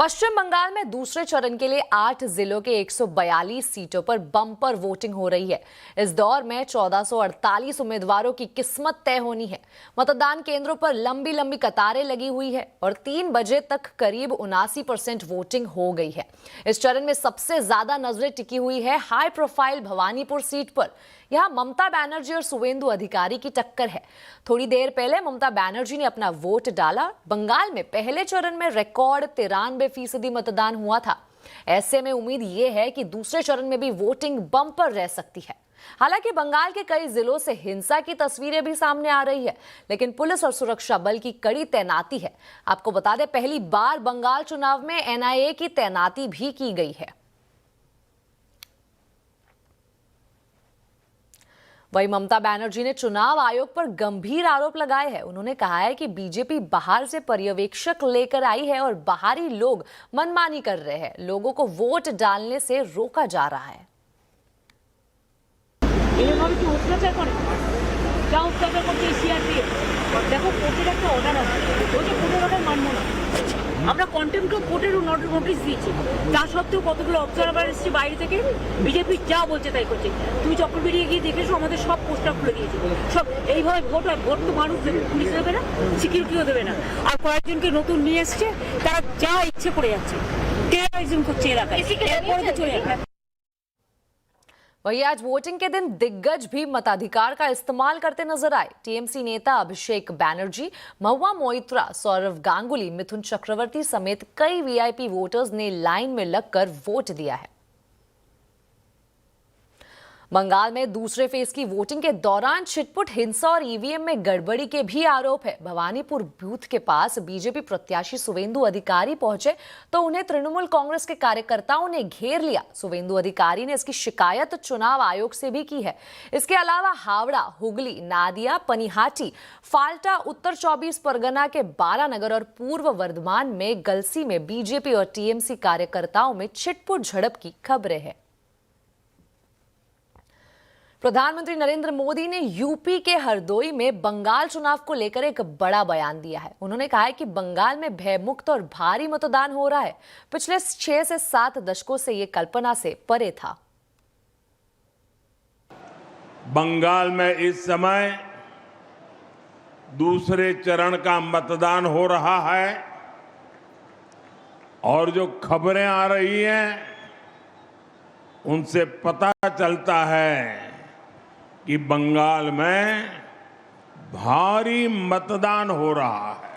पश्चिम बंगाल में दूसरे चरण के लिए 8 जिलों के 142 सीटों पर बम्पर वोटिंग हो रही है। इस दौर में 1448 उम्मीदवारों की किस्मत तय होनी है। मतदान केंद्रों पर लंबी लंबी कतारें लगी हुई है और 3 बजे तक करीब 79% वोटिंग हो गई है। इस चरण में सबसे ज्यादा नजरें टिकी हुई है हाई प्रोफाइल भवानीपुर सीट पर। यहां ममता बनर्जी और सुवेंदु अधिकारी की टक्कर है। थोड़ी देर पहले ममता बनर्जी ने अपना वोट डाला। बंगाल में पहले चरण में रिकॉर्ड 93% मतदान हुआ था। ऐसे में उम्मीद ये है कि दूसरे चरण में भी वोटिंग बम्पर रह सकती है। हालांकि बंगाल के कई जिलों से हिंसा की तस्वीरें भी सामने आ रही है, लेकिन पुलिस और सुरक्षा बल की कड़ी तैनाती है। आपको बता दें, पहली बार बंगाल चुनाव में एनआईए की तैनाती भी की गई है। वहीं ममता बनर्जी ने चुनाव आयोग पर गंभीर आरोप लगाए हैं। उन्होंने कहा है कि बीजेपी बाहर से पर्यवेक्षक लेकर आई है और बाहरी लोग मनमानी कर रहे हैं। लोगों को वोट डालने से रोका जा रहा है। আমরা কন্টেম্পট অফ কোর্টের নোটিশ দিয়েছি, তা সত্ত্বেও কতগুলো অবজারভার এসেছে বাইরে থেকে, বিজেপি যা বলছে তাই করছে। তুমি চক্রবেড়িয়ে গিয়ে দেখেছো, আমাদের সব পোস্টার খুলে দিয়েছে। সব এইভাবে ভোট হয়, ভোট তো মানুষ দেবে, পুলিশ দেবে না, সিকিউরিটিও দেবে না। আর কয়েকজনকে নতুন নিয়ে এসছে, তারা যা ইচ্ছে করে যাচ্ছে, টেরোরিজম করছে এলাকায়, এরপরে তো চলে যাবে। वहीं आज वोटिंग के दिन दिग्गज भी मताधिकार का इस्तेमाल करते नजर आए। टीएमसी नेता अभिषेक बैनर्जी, महुआ मोइत्रा, सौरव गांगुली, मिथुन चक्रवर्ती समेत कई वीआईपी वोटर्स ने लाइन में लगकर वोट दिया है। बंगाल में दूसरे फेज की वोटिंग के दौरान छिटपुट हिंसा और ईवीएम में गड़बड़ी के भी आरोप है। भवानीपुर बूथ के पास बीजेपी प्रत्याशी सुवेंदु अधिकारी पहुंचे तो उन्हें तृणमूल कांग्रेस के कार्यकर्ताओं ने घेर लिया। सुवेंदु अधिकारी ने इसकी शिकायत चुनाव आयोग से भी की है। इसके अलावा हावड़ा, हुगली, नादिया, पनिहाटी, फाल्टा, उत्तर 24 परगना के बारानगर और पूर्व वर्धमान में गलसी में बीजेपी और टीएमसी कार्यकर्ताओं में छिटपुट झड़प की खबरें हैं। प्रधानमंत्री नरेंद्र मोदी ने यूपी के हरदोई में बंगाल चुनाव को लेकर एक बड़ा बयान दिया है। उन्होंने कहा है कि बंगाल में भयमुक्त और भारी मतदान हो रहा है। पिछले 6 से 7 दशकों से ये कल्पना से परे था। बंगाल में इस समय दूसरे चरण का मतदान हो रहा है और जो खबरें आ रही हैं उनसे पता चलता है कि बंगाल में भारी मतदान हो रहा है।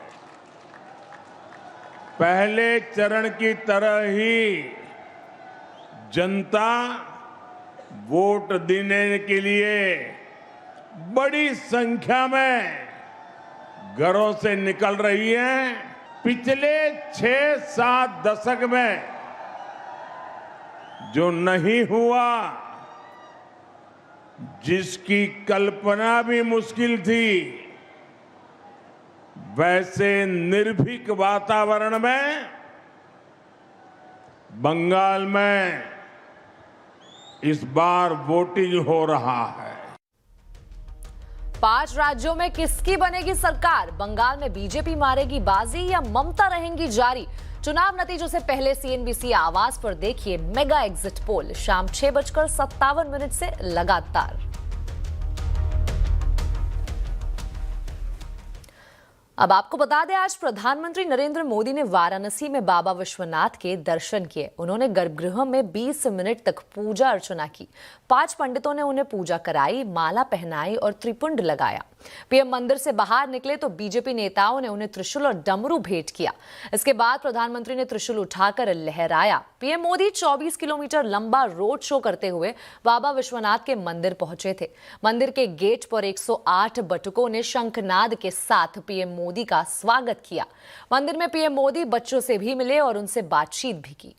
पहले चरण की तरह ही जनता वोट देने के लिए बड़ी संख्या में घरों से निकल रही है। पिछले 6-7 दशक में जो नहीं हुआ, जिसकी कल्पना भी मुश्किल थी, वैसे निर्भीक वातावरण में बंगाल में इस बार वोटिंग हो रहा है। 5 राज्यों में किसकी बनेगी सरकार? बंगाल में बीजेपी मारेगी बाजी या ममता रहेंगी जारी? चुनाव नतीजों से पहले सीएनबीसी आवाज पर देखिए मेगा एग्जिट पोल, शाम 6:57 से लगातार। अब आपको बता दें, आज प्रधानमंत्री नरेंद्र मोदी ने वाराणसी में बाबा विश्वनाथ के दर्शन किए। उन्होंने गर्भगृह में 20 मिनट तक पूजा अर्चना की। 5 पंडितों ने उन्हें पूजा कराई, माला पहनाई और त्रिपुंड लगाया। पीएम मंदिर से बाहर निकले तो बीजेपी नेताओं ने उन्हें त्रिशूल और डमरू भेंट किया। इसके बाद प्रधानमंत्री ने त्रिशूल उठाकर लहराया। पीएम मोदी 24 किलोमीटर लंबा रोड शो करते हुए बाबा विश्वनाथ के मंदिर पहुंचे थे। मंदिर के गेट पर 108 बटुकों ने शंखनाद के साथ पीएम मोदी का स्वागत किया। मंदिर में पीएम मोदी बच्चों से भी मिले और उनसे बातचीत भी की।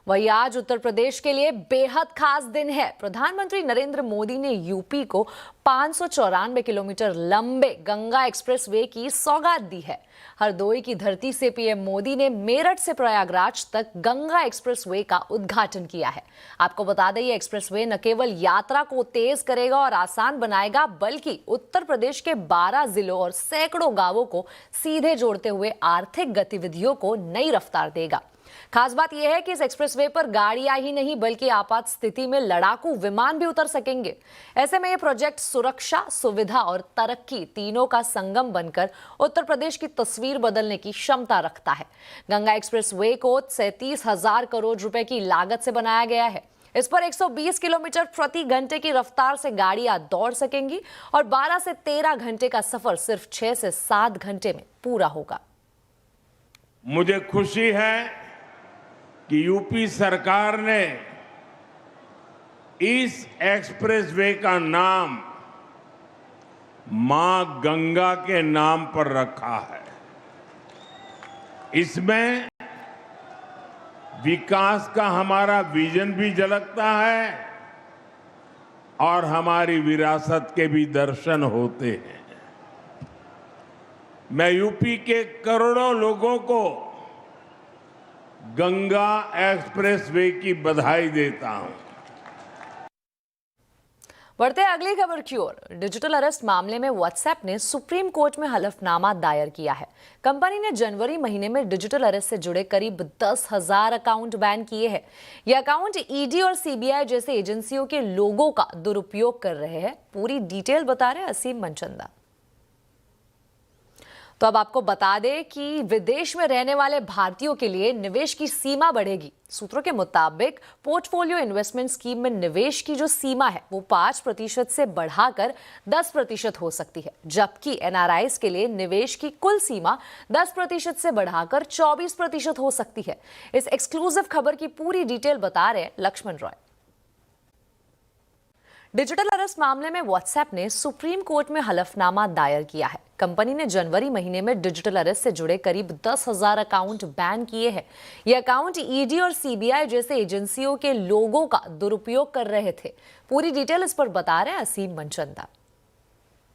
वहीं आज उत्तर प्रदेश के लिए बेहद खास दिन है। प्रधानमंत्री नरेंद्र मोदी ने यूपी को 594 किलोमीटर लंबे गंगा एक्सप्रेसवे की सौगात दी है। हरदोई की धरती से पीएम मोदी ने मेरठ से प्रयागराज तक गंगा एक्सप्रेसवे का उद्घाटन किया है। आपको बता दें, ये एक्सप्रेसवे न केवल यात्रा को तेज करेगा और आसान बनाएगा, बल्कि उत्तर प्रदेश के 12 जिलों और सैकड़ों गांवों को सीधे जोड़ते हुए आर्थिक गतिविधियों को नई रफ्तार देगा। खास बात यह है कि इस एक्सप्रेसवे पर गाड़ियां ही नहीं बल्कि आपात स्थिति में लड़ाकू विमान भी उतर सकेंगे। ऐसे में यह प्रोजेक्ट सुरक्षा, सुविधा और तरक्की तीनों का संगम बनकर उत्तर प्रदेश की तस्वीर बदलने की क्षमता रखता है। गंगा एक्सप्रेसवे को 37,000 करोड़ रुपए की लागत से बनाया गया है। इस पर 120 किलोमीटर प्रति घंटे की रफ्तार से गाड़ियां दौड़ सकेंगी और 12 से 13 घंटे का सफर सिर्फ 6 से 7 घंटे में पूरा होगा। मुझे खुशी है कि यूपी सरकार ने इस एक्सप्रेसवे का नाम मां गंगा के नाम पर रखा है। इसमें विकास का हमारा विजन भी झलकता है और हमारी विरासत के भी दर्शन होते हैं। मैं यूपी के करोड़ों लोगों को गंगा एक्सप्रेसवे की बधाई देता हूं। बढ़ते अगली खबर की ओर। डिजिटल अरेस्ट मामले में व्हाट्सएप ने सुप्रीम कोर्ट में हलफनामा दायर किया है। कंपनी ने जनवरी महीने में डिजिटल अरेस्ट से जुड़े करीब 10,000 अकाउंट बैन किए हैं। ये अकाउंट ईडी और सीबीआई जैसे एजेंसियों के लोगों का दुरुपयोग कर रहे हैं। पूरी डिटेल बता रहे असीम मनचंदा। तो अब आपको बता दें कि विदेश में रहने वाले भारतीयों के लिए निवेश की सीमा बढ़ेगी। सूत्रों के मुताबिक पोर्टफोलियो इन्वेस्टमेंट स्कीम में निवेश की जो सीमा है वो 5% से बढ़ाकर 10% हो सकती है, जबकि एनआरआईज के लिए निवेश की कुल सीमा 10% से बढ़ाकर 24% हो सकती है। इस एक्सक्लूसिव खबर की पूरी डिटेल बता रहे लक्ष्मण रॉय। डिजिटल अरेस्ट मामले में व्हाट्सएप ने सुप्रीम कोर्ट में हलफनामा दायर किया है। कंपनी ने जनवरी महीने में डिजिटल अरेस्ट से जुड़े करीब 10,000 अकाउंट बैन किए हैं। ये अकाउंट ईडी और सीबीआई जैसे एजेंसियों के लोगों का दुरुपयोग कर रहे थे। पूरी डिटेल इस पर बता रहे हैं Aseem Manchanda.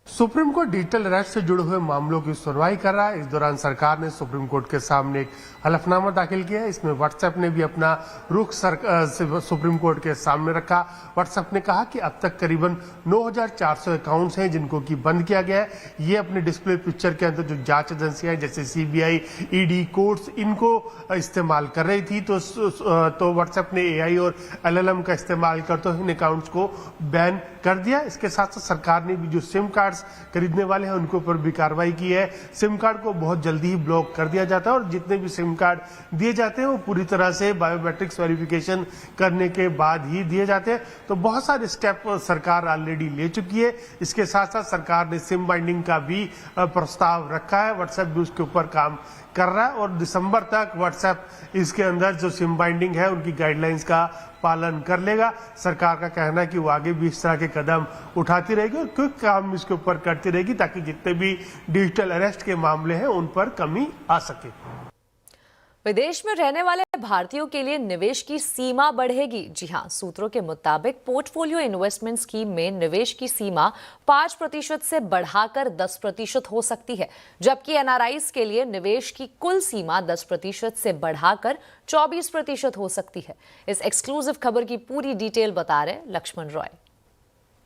Supreme court digital arrest से जुड़े हुए मामलों की सुनवाई कर रहा है। इस दौरान सरकार ने सुप्रीम कोर्ट के सामने एक हलफनामा दाखिल किया है। इसमें व्हाट्सएप ने भी अपना रुख सुप्रीम कोर्ट के सामने रखा। व्हाट्सएप ने कहा कि अब तक करीबन 9,400 अकाउंट्स हैं जिनको कि बंद किया गया है। ये अपने डिस्प्ले पिक्चर के अंदर जो जांच एजेंसियां जैसे सीबीआई, ईडी, कोर्ट्स इनको इस्तेमाल कर रही थी, तो व्हाट्सएप ने एआई और एलएलएम का इस्तेमाल करते हुए इन अकाउंट्स को बैन कर दिया। इसके साथ साथ सरकार ने भी जो सिम कार्ड खरीदने वाले हैं उनके ऊपर भी कार्रवाई की है। सिम कार्ड को बहुत जल्दी ही ब्लॉक कर दिया जाता है और जितने भी सिम कार्ड दिए जाते हैं वो पूरी तरह से बायोमेट्रिक्स वेरिफिकेशन करने के बाद ही दिए जाते हैं। तो बहुत सारे स्टेप सरकार ऑलरेडी ले चुकी है। इसके साथ साथ सरकार ने सिम बाइंडिंग का भी प्रस्ताव रखा है। व्हाट्सएप भी उसके ऊपर काम कर रहा है और दिसंबर तक व्हाट्सएप इसके अंदर जो सिम बाइंडिंग है उनकी गाइडलाइंस का पालन कर लेगा। सरकार का कहना है कि वो आगे भी इस तरह के कदम उठाती रहेगी और क्विक काम इसके ऊपर करती रहेगी ताकि जितने भी डिजिटल अरेस्ट के मामले हैं उन पर कमी आ सके। विदेश में रहने वाले भारतीयों के लिए निवेश की सीमा बढ़ेगी। जी हां, सूत्रों के मुताबिक पोर्टफोलियो इन्वेस्टमेंट स्कीम में निवेश की सीमा 5% से बढ़ाकर 10% हो सकती है, जबकि एनआरआईज के लिए निवेश की कुल सीमा 10% से बढ़ाकर 24% हो सकती है। इस एक्सक्लूसिव खबर की पूरी डिटेल बता रहे लक्ष्मण रॉय।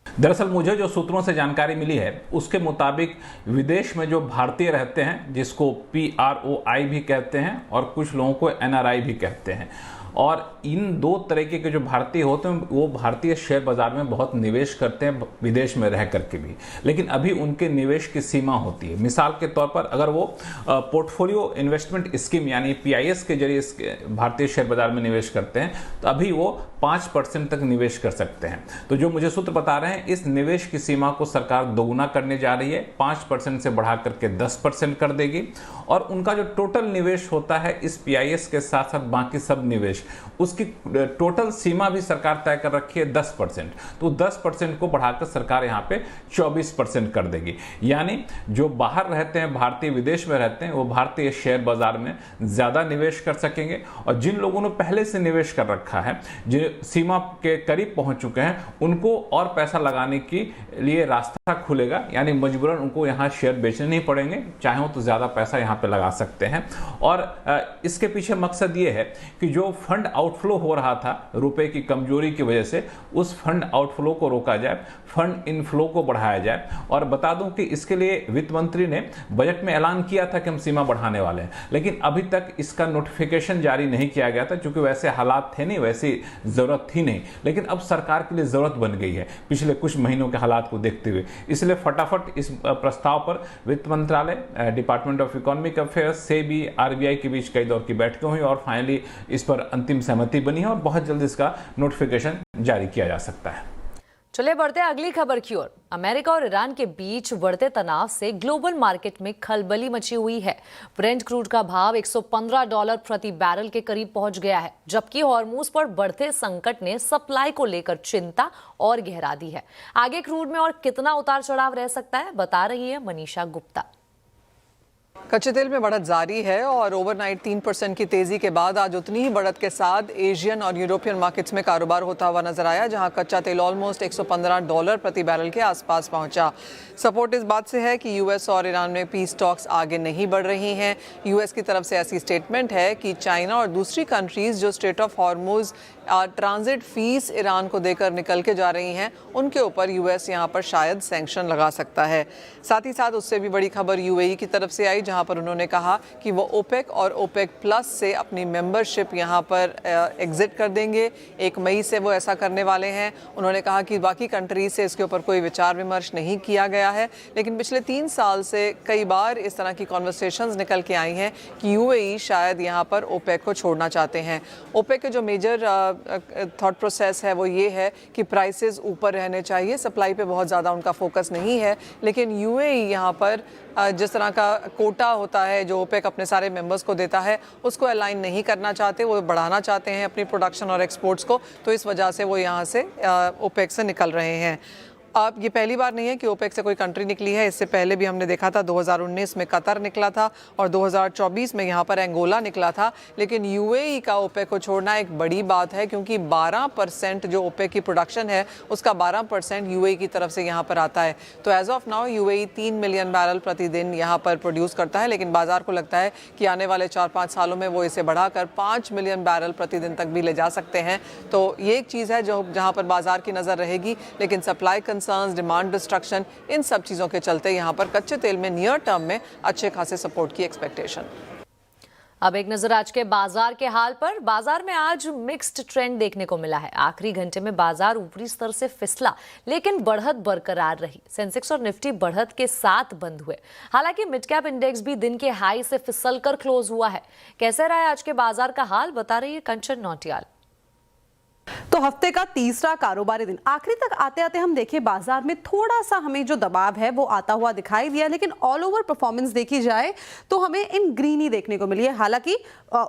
दरअसल मुझे जो सूत्रों से जानकारी मिली है उसके मुताबिक विदेश में जो भारतीय रहते हैं, जिसको PROI भी कहते हैं और कुछ लोगों को NRI भी कहते हैं, और इन दो तरीके के जो भारतीय होते हैं वो भारतीय शेयर बाजार में बहुत निवेश करते हैं विदेश में रह करके भी, लेकिन अभी उनके निवेश की सीमा होती है। मिसाल के तौर पर अगर वो पोर्टफोलियो इन्वेस्टमेंट स्कीम यानी PIS के जरिए भारतीय शेयर बाजार में निवेश करते हैं तो अभी वो 5% तक निवेश कर सकते हैं। तो जो मुझे सूत्र बता रहे हैं इस निवेश की सीमा को सरकार दोगुना करने जा रही है, 5% से बढ़ा करके 10% कर देगी और उनका जो टोटल निवेश होता है इस PIS के साथ साथ बाकी सब निवेश उसकी उसकी टोटल सीमा भी सरकार तय कर रखी है 10%, तो 10% को बढ़ाकर सरकार यहाँ पे 24% कर देगी। यानी जो बाहर रहते हैं, भारतीय विदेश में रहते हैं, वो भारतीय शेयर बाजार में ज्यादा निवेश कर सकेंगे, और जिन लोगों ने पहले से निवेश कर रखा है, जो सीमा के करीब पहुंच चुके हैं, उनको और पैसा लगाने के लिए रास्ता खुलेगा। यानी मजबूरन उनको यहाँ शेयर बेचने नहीं पड़ेंगे, चाहे हो तो ज्यादा पैसा यहाँ पे लगा सकते हैं। और इसके पीछे मकसद ये है कि जो फंड आउटफ्लो हो रहा था रुपए की कमजोरी की वजह से, उस फंड आउटफ्लो को रोका जाए, फंड इनफ्लो को बढ़ाया जाए। और बता दूं कि इसके लिए वित्त मंत्री ने बजट में ऐलान किया था कि हम सीमा बढ़ाने वाले हैं, लेकिन अभी तक इसका नोटिफिकेशन जारी नहीं किया गया था, क्योंकि वैसे हालात थे नहीं, वैसी जरूरत थी नहीं। लेकिन अब सरकार के लिए जरूरत बन गई है पिछले कुछ महीनों के हालात को देखते हुए, इसलिए फटाफट इस प्रस्ताव पर वित्त मंत्रालय, department of economic affairs, SEBI, RBI के बीच कई दौर की बैठकें हुई और फाइनली इस पर अंतिम सहमति बनी है और बहुत जल्द इसका नोटिफिकेशन जारी किया जा सकता है। चलिए बढ़ते हैं अगली खबर की ओर। अमेरिका और ईरान के बीच बढ़ते तनाव से ग्लोबल मार्केट में खलबली मची हुई है। ब्रेंट क्रूड का भाव $115 प्रति बैरल के करीब पहुंच गया है, जबकि हॉर्मूज पर बढ़ते संकट ने सप्लाई को लेकर चिंता और गहरा दी है। आगे क्रूड में और कितना उतार चढ़ाव रह सकता है, बता रही है मनीषा गुप्ता। कच्चे तेल में बढ़त जारी है और ओवरनाइट 3% की तेजी के बाद आज उतनी ही बढ़त के साथ एशियन और यूरोपियन मार्केट्स में कारोबार होता हुआ नजर आया, जहां कच्चा तेल ऑलमोस्ट $115 प्रति बैरल के आसपास पहुंचा। सपोर्ट इस बात से है कि यूएस और ईरान में पीस टॉक्स आगे नहीं बढ़ रही हैं। यूएस की तरफ से ऐसी स्टेटमेंट है कि चाइना और दूसरी कंट्रीज जो straight of Hormuz transit fees Iran को देकर निकल के जा रही हैं, उनके ऊपर यूएस यहां पर शायद सैंक्शन लगा सकता है। साथ ही साथ उससे भी बड़ी खबर यूएई की तरफ से आई, जहां पर उन्होंने कहा कि वो ओपेक और ओपेक प्लस से अपनी मेंबरशिप यहां पर एग्जिट कर देंगे। 1 मई से वो ऐसा करने वाले हैं। उन्होंने कहा कि बाकी कंट्रीज से इसके ऊपर कोई विचार विमर्श नहीं किया गया है, लेकिन पिछले 3 साल से कई बार इस तरह की कॉन्वर्सेशंस निकल के आई हैं कि यूएई शायद यहां पर ओपेक को छोड़ना चाहते हैं। ओपेक के जो मेजर थॉट प्रोसेस है वो ये है कि प्राइसेस ऊपर रहने चाहिए, सप्लाई पे बहुत ज़्यादा उनका फोकस नहीं है, लेकिन यूएई यहाँ पर जिस तरह का कोटा होता है जो ओपेक अपने सारे मेंबर्स को देता है, उसको अलाइन नहीं करना चाहते, वो बढ़ाना चाहते हैं अपनी प्रोडक्शन और एक्सपोर्ट्स को, तो इस वजह से वो यहाँ से ओपेक से निकल रहे हैं। अब ये पहली बार नहीं है कि ओपेक से कोई कंट्री निकली है, इससे पहले भी हमने देखा था 2019 में कतर निकला था और 2024 में यहाँ पर एंगोला निकला था। लेकिन यूएई का ओपेक को छोड़ना एक बड़ी बात है, क्योंकि 12% जो ओपेक की प्रोडक्शन है उसका 12% यूएई की तरफ से यहाँ पर आता है। तो as of now UAE 3 million barrel प्रतिदिन यहाँ पर प्रोड्यूस करता है, लेकिन बाजार को लगता है कि आने वाले 4-5 सालों में वो इसे बढ़ाकर 5 मिलियन बैरल प्रतिदिन तक भी ले जा सकते हैं। तो ये एक चीज़ है जो जहाँ पर बाजार की नज़र रहेगी, लेकिन सप्लाई डिमांड डिस्ट्रक्शन, इन सब चीजों के चलते यहां पर कच्चे तेल में नियर टर्म में अच्छे खासे सपोर्ट की एक्सपेक्टेशन। अब एक नजर आज के बाजार के हाल पर। बाजार में आज मिक्स्ड ट्रेंड देखने को मिला है। आखिरी घंटे में बाजार ऊपरी स्तर से फिसला, लेकिन बढ़त बरकरार रही। सेंसेक्स और निफ्टी बढ़त के साथ बंद हुए। हालांकि मिड कैप इंडेक्स भी दिन के हाई से फिसलकर क्लोज हुआ है। कैसे रहा है आज के बाजार का हाल, बता रही है कंचन नौटियाल। तो हफ्ते का तीसरा कारोबारी दिन आखिरी तक आते आते हम देखें बाजार में थोड़ा सा हमें जो दबाव है वो आता हुआ दिखाई दिया, लेकिन ऑल ओवर परफॉर्मेंस देखी जाए तो हमें इन ग्रीन ही देखने को मिली है। हालांकि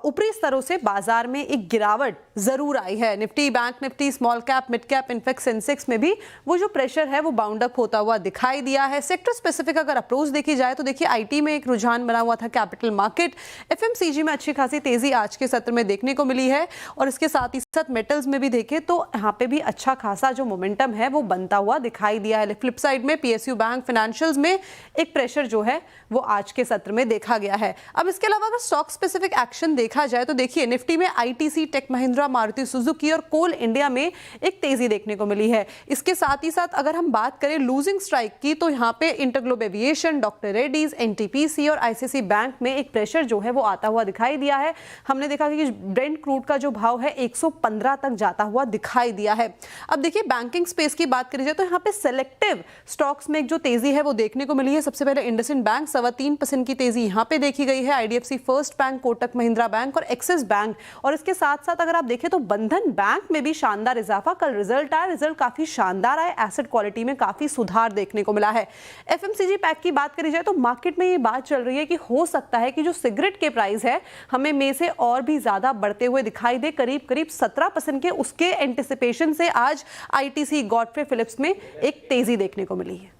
ऊपरी स्तरों से बाजार में एक गिरावट जरूर आई है। Nifty, bank Nifty, small cap, mid cap, in fact Sensex में भी वो जो प्रेशर है वो बाउंड अप होता हुआ दिखाई दिया है। सेक्टर स्पेसिफिक अगर अप्रोच देखी जाए तो देखिए आईटी में एक रुझान बना हुआ था, कैपिटल मार्केट, एफएमसीजी में अच्छी खासी तेजी आज के सत्र में देखने को मिली है। और इसके साथ ही साथ मेटल्स में भी देखें तो यहाँ पे भी अच्छा खासा जो मोमेंटम है वो बनता हुआ दिखाई दिया है। फ्लिप साइड में पीएसयू बैंक, फाइनेंशियल्स में एक प्रेशर जो है वो आज के सत्र में देखा गया है। अब इसके अलावा अगर स्टॉक स्पेसिफिक एक्शन देखा जाए तो देखिए निफ्टी में ITC, tech Mahindra, Maruti Suzuki और कोल इंडिया में एक तेजी देखने को मिली है। इसके साथ ही साथ अगर हम बात करें लूजिंग स्ट्राइक की तो यहाँ पे InterGlobe aviation, doctor Reddy's, NTPC और आईसीसी बैंक में एक प्रेशर जो है वो आता हुआ दिखाई दिया है। हमने देखा कि ब्रेंट क्रूड का जो भाव है 115 तक जाता आता हुआ दिखाई दिया है। अब देखिए बैंकिंग स्पेस की बात करी जाए तो यहाँ पे सेलेक्टिव स्टॉक्स में एक जो तेजी है वो देखने को मिली है। सबसे पहले इंडसइंड बैंक 3.25% की तेजी यहाँ पे देखी गई है। IDFC first bank, Kotak Mahindra bank और एक्सिस बैंक, और इसके साथ साथ अगर आप देखें तो बंधन बैंक में भी शानदार इजाफा। कल रिजल्ट आया, रिजल्ट काफी शानदार आए, एसेट क्वालिटी में काफी सुधार देखने को मिला है। FMCG पैक की बात करी जाए तो मार्केट में ये बात चल रही है कि हो सकता है कि जो सिगरेट के प्राइस है हमें मई से और भी ज्यादा बढ़ते हुए दिखाई दे, करीब 17% के उसके एंटिसिपेशन से आज ITC गॉडफ्रे फिलिप्स में एक तेजी देखने को मिली है।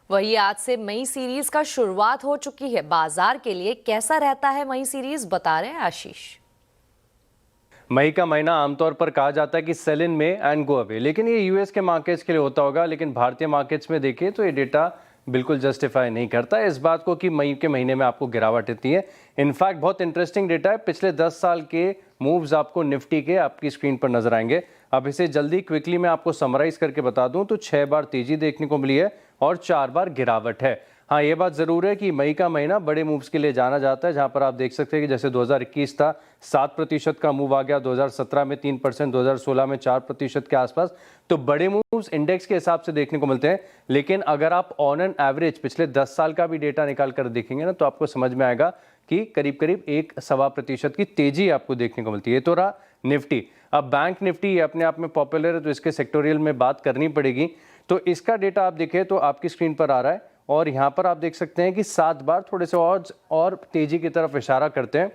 वही आज से मई सीरीज का शुरुआत हो चुकी है। बाजार के लिए कैसा रहता है मई सीरीज, बता रहे हैं आशीष। मई का महीना आमतौर पर कहा जाता है कि सेल इन में एंड गो अवे, लेकिन ये यूएस के मार्केट्स के लिए होता होगा, लेकिन भारतीय मार्केट्स में देखिए तो ये डेटा बिल्कुल जस्टिफाई नहीं करता है इस बात को कि मई के महीने में आपको गिरावट आती है। इनफैक्ट बहुत इंटरेस्टिंग डेटा है, पिछले 10 साल के मूव्स आपको निफ्टी के आपकी स्क्रीन पर नजर आएंगे। अब इसे जल्दी क्विकली मैं आपको समराइज करके बता दूं तो 6 बार तेजी देखने को मिली है और 4 बार गिरावट है। हाँ, ये बात जरूर है कि मई का महीना बड़े मूव्स के लिए जाना जाता है, जहां पर आप देख सकते हैं कि जैसे 2021 था 7% का मूव आ गया, 2017 में 3%, 2016 में 4% के आसपास। तो बड़े मूव्स इंडेक्स के हिसाब से देखने को मिलते हैं, लेकिन अगर आप ऑन एन एवरेज पिछले 10 साल का भी डेटा निकाल कर देखेंगे ना तो आपको समझ में आएगा कि करीब 1.25% की तेजी आपको देखने को मिलती है। तो रहा निफ्टी। अब बैंक निफ्टी अपने आप में पॉपुलर है तो इसके सेक्टोरियल में बात करनी पड़ेगी। तो इसका डेटा आप देखें तो आपकी स्क्रीन पर आ रहा है और यहाँ पर आप देख सकते हैं कि 7 बार थोड़े से और तेजी की तरफ इशारा करते हैं,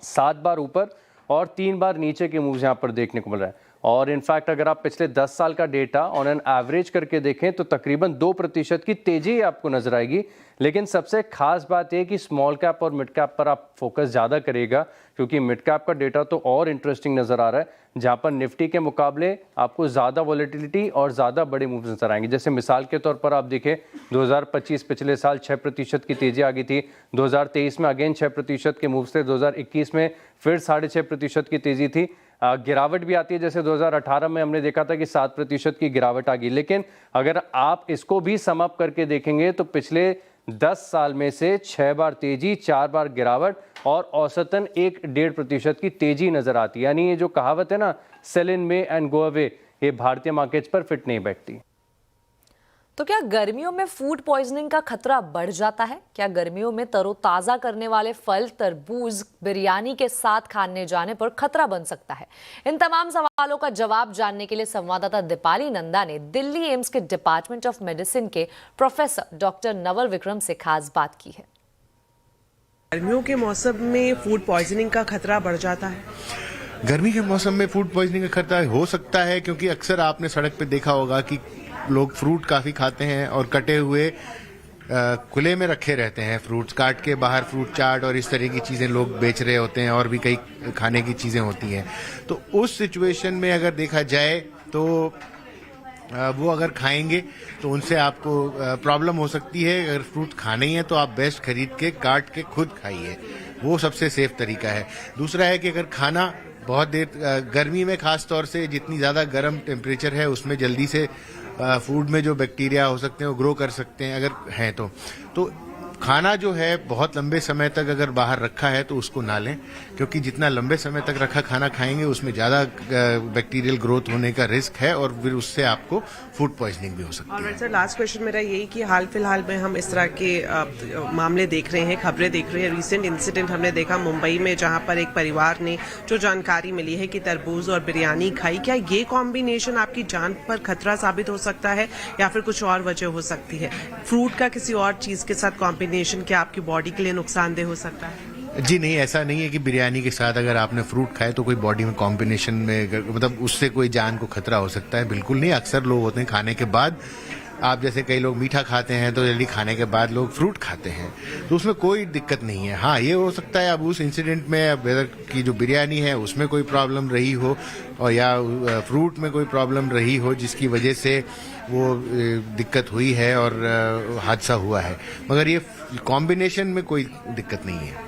7 बार ऊपर और 3 बार नीचे के मूव्स यहाँ पर देखने को मिल रहा है। और इनफैक्ट अगर आप पिछले 10 साल का डेटा ऑन एन एवरेज करके देखें तो तकरीबन 2% की तेजी आपको नजर आएगी। लेकिन सबसे खास बात यह कि स्मॉल कैप और मिड कैप पर आप फोकस ज़्यादा करेगा, क्योंकि मिड कैप का डेटा तो और इंटरेस्टिंग नज़र आ रहा है, जहाँ पर निफ्टी के मुकाबले आपको ज़्यादा वॉलेटिलिटी और ज़्यादा बड़े मूव्स नजर आएंगे। जैसे मिसाल के तौर पर आप देखें 2025 पिछले साल 6% की तेज़ी आ गई थी, 2023 में अगेन 6% के मूव्स थे, 2021 में फिर 6.5% की तेज़ी थी। गिरावट भी आती है, जैसे 2018 में हमने देखा था कि 7% की गिरावट आ गई। लेकिन अगर आप इसको भी सम अप करके देखेंगे तो पिछले 10 साल में से 6 बार तेजी, 4 बार गिरावट और औसतन 1-1.5% की तेजी नजर आती है। यानी ये जो कहावत है ना, सेल इन में एंड गो अवे, ये भारतीय मार्केट्स पर फिट नहीं बैठती। तो क्या गर्मियों में फूड पॉइजनिंग का खतरा बढ़ जाता है? क्या गर्मियों में तरोताजा करने वाले फल, तरबूज, बिरयानी के साथ खाने जाने पर खतरा बन सकता है? इन तमाम सवालों का जवाब जानने के लिए संवाददाता दीपाली नंदा ने दिल्ली एम्स के डिपार्टमेंट ऑफ मेडिसिन के प्रोफेसर डॉक्टर नवल विक्रम से खास बात की है। गर्मियों के मौसम में फूड पॉइजनिंग का खतरा बढ़ जाता है? गर्मी के मौसम में फूड पॉइजनिंग का खतरा हो सकता है, क्योंकि अक्सर आपने सड़क पे देखा होगा कि लोग फ्रूट काफ़ी खाते हैं और कटे हुए खुले में रखे रहते हैं। फ्रूट्स काट के बाहर फ्रूट चाट और इस तरह की चीज़ें लोग बेच रहे होते हैं और भी कई खाने की चीज़ें होती हैं। तो उस सिचुएशन में अगर देखा जाए तो वो अगर खाएंगे तो उनसे आपको प्रॉब्लम हो सकती है। अगर फ्रूट खाने ही है तो आप बेस्ट खरीद के काट के खुद खाइए, वो सबसे सेफ तरीका है। दूसरा है कि अगर खाना बहुत देर गर्मी में खास तौर से जितनी ज़्यादा गर्म टेम्परेचर है उसमें जल्दी से फूड में जो बैक्टीरिया हो सकते हैं वो ग्रो कर सकते हैं अगर हैं तो खाना जो है बहुत लंबे समय तक अगर बाहर रखा है तो उसको ना लें, क्योंकि जितना लंबे समय तक रखा खाना खाएंगे उसमें ज़्यादा बैक्टीरियल ग्रोथ होने का रिस्क है और फिर उससे आपको फूड पॉइजनिंग भी हो सकती है। सर, लास्ट क्वेश्चन मेरा यही कि हाल फिलहाल में हम इस तरह के मामले देख रहे हैं, खबरें देख रहे हैं। रिसेंट इंसिडेंट हमने देखा मुंबई में, जहां पर एक परिवार ने जो जानकारी मिली है कि तरबूज और बिरयानी खाई। क्या ये कॉम्बिनेशन आपकी जान पर खतरा साबित हो सकता है या फिर कुछ और वजह हो सकती है? फ्रूट का किसी और चीज के साथ कॉम्बिनेशन क्या आपकी बॉडी के लिए नुकसानदेह हो सकता है? जी नहीं, ऐसा नहीं है कि बिरयानी के साथ अगर आपने फ्रूट खाए तो कोई बॉडी में कॉम्बिनेशन में मतलब उससे कोई जान को खतरा हो सकता है, बिल्कुल नहीं। अक्सर लोग होते हैं खाने के बाद, आप जैसे कई लोग मीठा खाते हैं तो जल्दी खाने के बाद लोग फ्रूट खाते हैं, तो उसमें कोई दिक्कत नहीं है। हाँ, ये हो सकता है अब उस इंसिडेंट में वेदर की जो बिरयानी है उसमें कोई प्रॉब्लम रही हो और या फ्रूट में कोई प्रॉब्लम रही हो जिसकी वजह से वो दिक्कत हुई है और हादसा हुआ है, मगर ये कॉम्बिनेशन में कोई दिक्कत नहीं है।